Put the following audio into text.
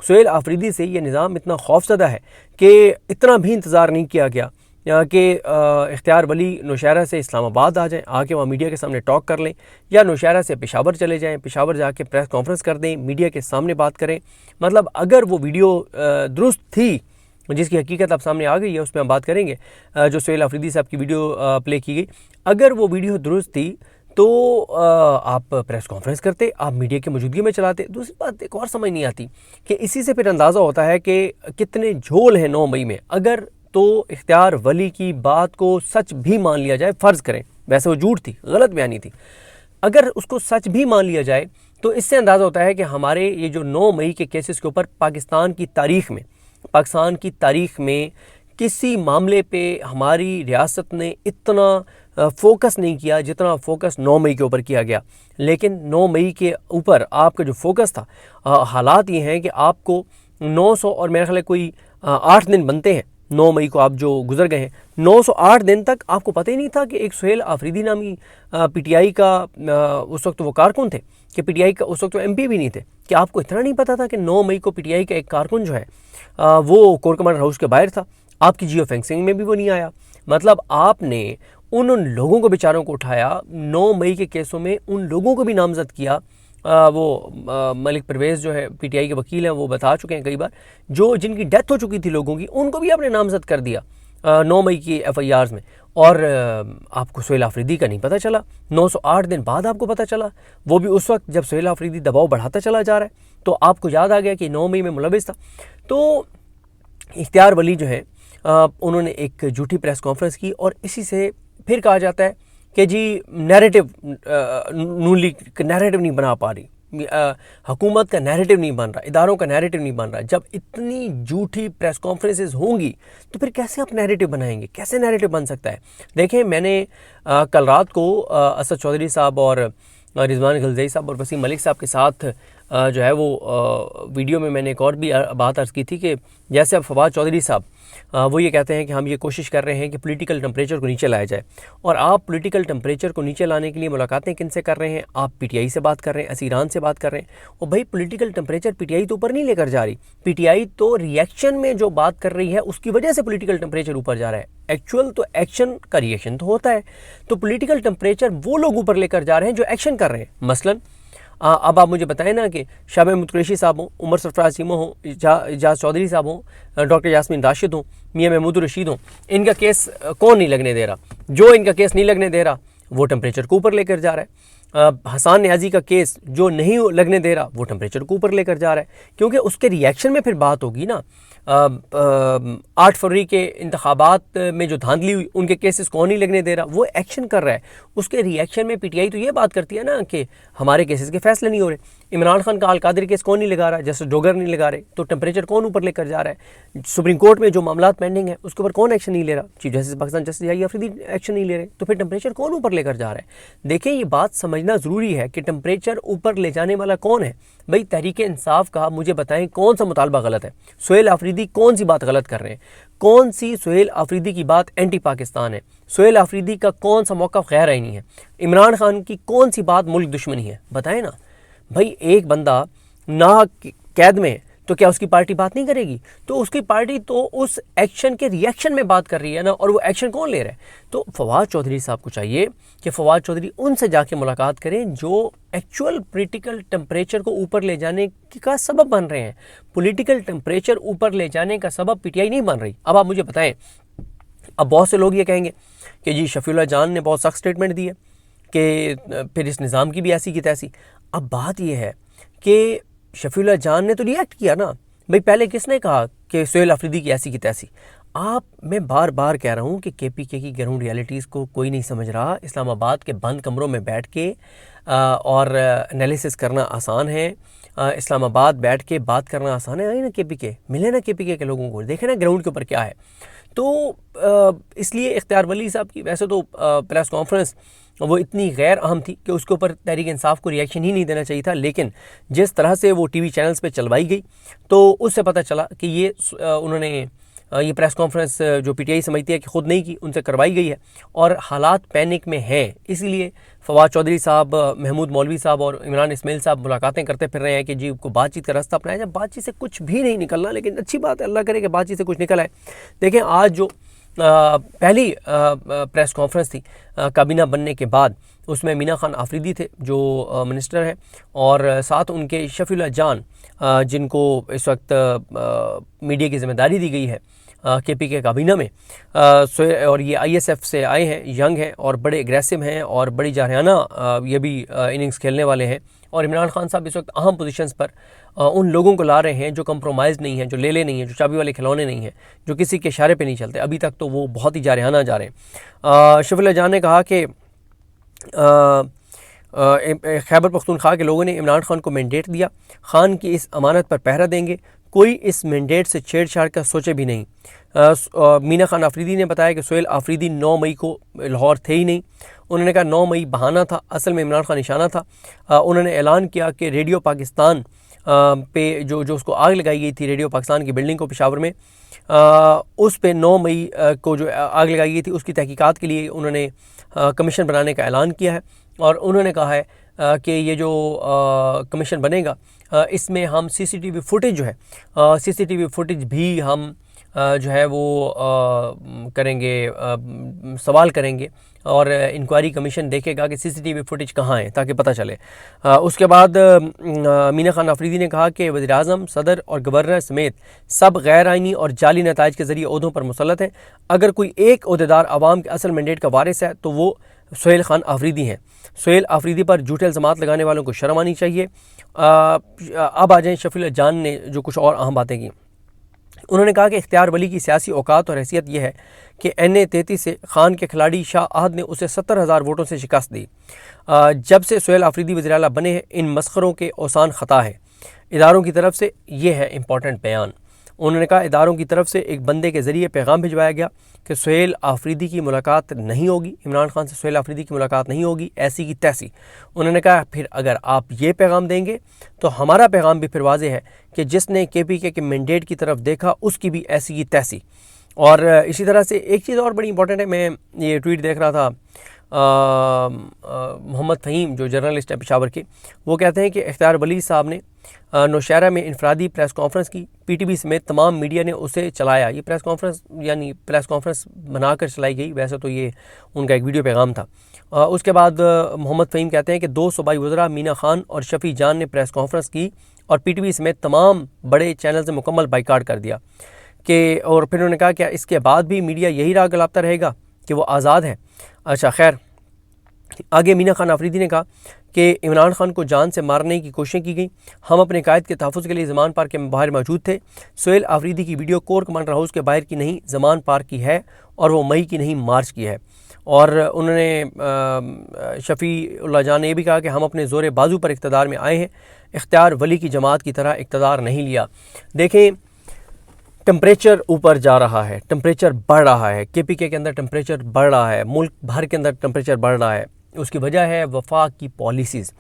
सुहेल आफरीदी से ये निज़ाम इतना खौफज़दा है कि इतना भी इंतज़ार नहीं किया गया कि इख्तियार वली नौशहरा से इस्लामाबाद आ जाएं, आके वहाँ मीडिया के सामने टॉक कर लें, या नौशहरा से पेशावर चले जाएं, पेशावर जाके प्रेस कॉन्फ्रेंस कर दें, मीडिया के सामने बात करें। मतलब अगर वो वीडियो दुरुस्त थी, जिसकी हकीकत अब सामने आ गई है, उस पर हम बात करेंगे, जो सुहेल आफरीदी साहब की वीडियो प्ले की गई, अगर वो वीडियो दुरुस्त थी तो आप प्रेस कॉन्फ्रेंस करते, आप मीडिया की मौजूदगी में चलाते। दूसरी बात एक और समझ नहीं आती कि इसी से फिर अंदाज़ा होता है कि कितने झोल हैं 9 मई में। अगर तो इख्तियार वली की बात को सच भी मान लिया जाए, फ़र्ज़ करें, वैसे वो झूठ थी, गलत बयानी थी, अगर उसको सच भी मान लिया जाए तो इससे अंदाज़ा होता है कि हमारे ये जो 9 मई के केसेस के ऊपर पाकिस्तान की तारीख़ में किसी मामले पे हमारी रियासत ने इतना फोकस नहीं किया जितना फोकस 9 मई के ऊपर किया गया। लेकिन 9 मई के ऊपर आपका जो फोकस था, हालात ये हैं कि आपको 900 और मेरे ख्याल है कोई 8 दिन बनते हैं 9 मई को आप जो गुजर गए हैं, 908 दिन तक आपको पता ही नहीं था कि एक सुहेल आफरीदी नामी पीटीआई का उस वक्त वो कारकुन थे, कि पीटीआई का उस वक्त वो एमपी भी नहीं थे, कि आपको इतना नहीं पता था कि 9 मई को पीटीआई का एक कारकुन जो है वो कोर कमांडर हाउस के बाहर था, आपकी जियो फेंसिंग में भी वो नहीं आया। मतलब आपने उन लोगों को, बेचारों को उठाया, 9 मई के केसों में उन लोगों को भी नामजद किया। मलिक परवेज़ जो है पीटीआई के वकील हैं, वो बता चुके हैं कई बार, जो जिनकी डेथ हो चुकी थी लोगों की, उनको भी आपने नामजद कर दिया 9 मई की FIRs में। और आपको सुहेल आफरीदी का नहीं पता चला, 908 दिन बाद आपको पता चला, वो भी उस वक्त जब सुहेल आफरीदी दबाव बढ़ाता चला जा रहा है। तो आपको याद आ गया कि 9 मई में मुलविस था। तो इख्तियार वली जो है उन्होंने एक झूठी प्रेस कॉन्फ्रेंस की, और इसी से फिर कहा जाता है कि जी नैरेटिव, नून लीग नैरेटिव नहीं बना पा रही, हुकूमत का नैरेटिव नहीं बन रहा, इदारों का नैरेटिव नहीं बन रहा। जब इतनी झूठी प्रेस कॉन्फ्रेंसेस होंगी तो फिर कैसे आप नैरेटिव बनाएंगे, कैसे नैरेटिव बन सकता है। देखें, मैंने कल रात को असद चौधरी साहब और रिजवान गलज़ई साहब और वसीम मलिक साहब के साथ जो है वो वीडियो में मैंने एक और भी बात अर्ज़ की थी कि जैसे अब फवाद चौधरी साहब वो ये कहते हैं कि हम ये कोशिश कर रहे हैं कि पॉलिटिकल टेम्परेचर को नीचे लाया जाए, और आप पॉलिटिकल टेम्परेचर को नीचे लाने के लिए मुलाकातें किन से कर रहे हैं, आप पीटीआई से बात कर रहे हैं, असीरान से बात कर रहे हैं। और भाई पॉलिटिकल टेम्परेचर पीटीआई तो ऊपर नहीं लेकर जा रही, पीटीआई तो रिएक्शन में जो बात कर रही है उसकी वजह से पॉलिटिकल टेम्परेचर ऊपर जा रहा है। एक्चुअल तो एक्शन का रिएक्शन तो होता है, तो पॉलिटिकल टेम्परेचर वो लोग ऊपर लेकर जा रहे हैं जो एक्शन कर रहे हैं। मसलन अब आप मुझे बताएं ना कि शाह महमूद कुरैशी साहब हों, उमर सरफराज चीमो हों, इजाज़ चौधरी साहब हों, डॉक्टर यास्मीन राशिद हों, मियां महमूद रशीद हों, इनका केस कौन नहीं लगने दे रहा? जो इनका केस नहीं लगने दे रहा वो टेम्परेचर को ऊपर लेकर जा रहा है। हसान न्याजी का केस जो नहीं लगने दे रहा वो टेम्परेचर को ऊपर लेकर जा रहा है, क्योंकि उसके रिएक्शन में फिर बात होगी ना। 8 फरवरी के इंतखाबात में जो धांधली हुई, उनके केसेस कौन नहीं लगने दे रहा, वो एक्शन कर रहा है। उसके रिएक्शन में पीटीआई तो ये बात करती है ना कि हमारे केसेस के फैसले नहीं हो रहे। इमरान खान का अलकादरी केस कौन नहीं लगा रहा, जैसे डोगर नहीं लगा रहे, तो टेम्परेचर कौन ऊपर लेकर जा रहा है। सुप्रीम कोर्ट में जो मामला पेंडिंग है उसके ऊपर कौन एक्शन नहीं ले रहा, chief justice Pakistan justice Yahya Afridi action नहीं ले रहे, तो फिर टेम्परेचर कौन ऊपर लेकर जा रहा है। देखें, ये बात समझना ज़रूरी है कि टेम्परेचर ऊपर ले जाने वाला कौन है। भाई तहरीक इंसाफ का मुझे बताएं कौन सा मुतालबा गलत है, सुहेल आफरीदी कौन सी बात गलत कर रहे हैं, कौन सी सुहेल आफरीदी की बात एंटी पाकिस्तान है, सुहेल आफरीदी का कौन सा मौक़िफ़ गैर आईनी है, इमरान खान की कौन सी बात मुल्क दुश्मनी है, बताएं ना। भाई एक बंदा ना कैद में तो क्या उसकी पार्टी बात नहीं करेगी? तो उसकी पार्टी तो उस एक्शन के रिएक्शन में बात कर रही है ना, और वो एक्शन कौन ले रहा है? तो फवाद चौधरी साहब को चाहिए कि फवाद चौधरी उनसे जाके मुलाकात करें जो एक्चुअल पॉलिटिकल टेम्परेचर को ऊपर ले जाने का सबब बन रहे हैं। पॉलिटिकल टेम्परेचर ऊपर ले जाने का सबब पीटीआई नहीं बन रही। अब आप मुझे बताएं, अब बहुत से लोग ये कहेंगे कि जी शफीउल्लाह जान ने बहुत सख्त स्टेटमेंट दी है कि फिर इस निज़ाम की भी ऐसी की तैसी। अब बात यह है कि शफीउल्लाह जान ने तो रिएक्ट किया ना। भाई पहले किसने कहा कि सुहेल आफरीदी की ऐसी की तैसी? मैं बार बार कह रहा हूँ कि केपीके की ग्राउंड रियलिटीज़ को कोई नहीं समझ रहा। इस्लामाबाद के बंद कमरों में बैठ के और एनालिसिस करना आसान है, इस्लामाबाद बैठ के बात करना आसान है। आई ना केपीके, मिले ना केपीके के लोगों को, देखे ना ग्राउंड के ऊपर क्या है। तो इसलिए इख्तियार वली साहब की वैसे तो प्रेस कॉन्फ्रेंस वो इतनी गैर अहम थी कि उसके ऊपर तहरीक इंसाफ को रिएक्शन ही नहीं देना चाहिए था, लेकिन जिस तरह से वो टीवी चैनल्स पे चलवाई गई तो उससे पता चला कि ये उन्होंने ये प्रेस कॉन्फ्रेंस जो पीटीआई समझती है कि खुद नहीं की, उनसे करवाई गई है और हालात पैनिक में हैं। इसीलिए फवाद चौधरी साहब, महमूद मौलवी साहब और इमरान इस्माइल साहब मुलाकातें करते फिर रहे हैं कि जी को बातचीत का रास्ता अपनाया जाए। बातचीत से कुछ भी नहीं निकलना, लेकिन अच्छी बात है, अल्लाह करे कि बातचीत से कुछ निकल आए। देखें, आज जो पहली प्रेस कॉन्फ्रेंस थी काबीना बनने के बाद, उसमें मीना खान आफरीदी थे जो मिनिस्टर हैं, और साथ उनके शफीउल्लाह जान जिनको इस वक्त मीडिया की जिम्मेदारी दी गई है केपीके काबीना में, और ये आईएसएफ से आए हैं, यंग हैं और बड़े एग्रेसिव हैं और बड़ी जारहाना ये भी इनिंग्स खेलने वाले हैं। और इमरान खान साहब इस वक्त अहम पोजीशंस पर उन लोगों को ला रहे हैं जो कंप्रोमाइज़ नहीं हैं, जो लेले नहीं हैं, जो चाबी वाले खिलौने नहीं हैं, जो किसी के इशारे पे नहीं चलते। अभी तक तो वो बहुत ही जारहाना जा रहे हैं। शफीउल्लाह जान ने कहा कि खैबर पख्तूनख्वा के लोगों ने इमरान खान को मैंडेट दिया, खान की इस अमानत पर पहरा देंगे, कोई इस मैंडेट से छेड़छाड़ का सोचे भी नहीं। मीना खान आफरीदी ने बताया कि सोहेल आफरीदी 9 मई को लाहौर थे ही नहीं। उन्होंने कहा 9 मई बहाना था, असल में इमरान खान निशाना था। उन्होंने ऐलान किया कि रेडियो पाकिस्तान पे जो उसको आग लगाई गई थी, रेडियो पाकिस्तान की बिल्डिंग को पेशावर में, उस पे 9 मई को जो आग लगाई गई थी उसकी तहकीकात के लिए उन्होंने कमीशन बनाने का ऐलान किया है। और उन्होंने कहा है कि ये जो कमीशन बनेगा इसमें हम सीसीटीवी फुटेज जो है, सीसीटीवी फुटेज भी हम जो है वो करेंगे, सवाल करेंगे और इंक्वायरी कमीशन देखेगा कि सीसीटीवी फुटेज कहाँ है ताकि पता चले। उसके बाद मीना खान आफरीदी ने कहा कि वज़ीर-ए-आज़म, सदर और गवर्नर समेत सब गैर आइनी और जाली नताइज के ज़रिए ओहदों पर मुसल्लत हैं। अगर कोई एक ओहदेदार आवाम के असल मैंडेट का वारिस है तो वो सोहेल खान आफरीदी हैं। सोहेल आफरीदी पर झूठे इल्ज़ामात लगाने वालों को शर्म आनी चाहिए। अब आ जाएँ शफीउल्लाह जान ने जो कुछ और अहम बातें की। उन्होंने कहा कि इख्तियार वली की सियासी औकात और हैसियत यह है कि NA-33 से खान के खिलाड़ी शाह आहद ने उसे 70,000 वोटों से शिकस्त दी। जब से सोहेल आफरीदी वज़ीर आला बने हैं, इन मस्खरों के औसान ख़ता है। इदारों की तरफ से ये है इम्पॉर्टेंट बयान। उन्होंने कहा इदारों की तरफ से एक बंदे के ज़रिए पैगाम भिजवाया गया कि सोहेल आफरीदी की मुलाकात नहीं होगी, इमरान खान से सोहेल आफरीदी की मुलाकात नहीं होगी, ऐसी की तैसी। उन्होंने कहा फिर अगर आप ये पैगाम देंगे तो हमारा पैगाम भी फिर वाज़ेह है कि जिसने KPK के मैंडेट की तरफ देखा उसकी भी ऐसी की तैसी। और इसी तरह से एक चीज़ और बड़ी इंपॉर्टेंट है, मैं ये ट्वीट देख रहा था मोहम्मद फ़हीम जो जर्नलिस्ट है पेशावर के, वो कहते हैं कि इख्तियार वली साहब ने नौशहरा में इनफरादी प्रेस कॉन्फ्रेंस की, PTV समेत तमाम मीडिया ने उसे चलाया। ये प्रेस कॉन्फ्रेंस यानी प्रेस कॉन्फ्रेंस बनाकर चलाई गई, वैसे तो ये उनका एक वीडियो पैगाम था। उसके बाद मोहम्मद फ़हीम कहते हैं कि 2 सूबाई वज़रा मीना खान और शफ़ी जान ने प्रेस कॉन्फ्रेंस की और PTV समेत तमाम बड़े चैनल से मुकम्मल बाइकाट कर दिया कि, और फिर उन्होंने कहा क्या इसके बाद भी मीडिया यही राह गलाता रहेगा कि वो आज़ाद है। अच्छा खैर, आगे मीना खान आफरीदी ने कहा कि इमरान खान को जान से मारने की कोशिशें की गई, हम अपने कायद के तहफ़्फ़ुज़ के लिए ज़मान पार्क के बाहर मौजूद थे। सोहेल आफरीदी की वीडियो कोर कमांडर हाउस के बाहर की नहीं, ज़मान पार्क की है और वो मई की नहीं मार्च की है। और उन्होंने शफ़ीउल्लाह जान ने यह भी कहा कि हम अपने ज़ोर बाजू पर इक़्तिदार में आए हैं, इख्तियार वली की जमात की तरह इक़्तिदार नहीं लिया। देखें, टेम्परेचर ऊपर जा रहा है, टेम्परेचर बढ़ रहा है, KPK के अंदर टेम्परेचर बढ़ रहा है, मुल्क भर के अंदर टेम्परेचर बढ़ रहा है। उसकी वजह है वफाक की पॉलिसीज़।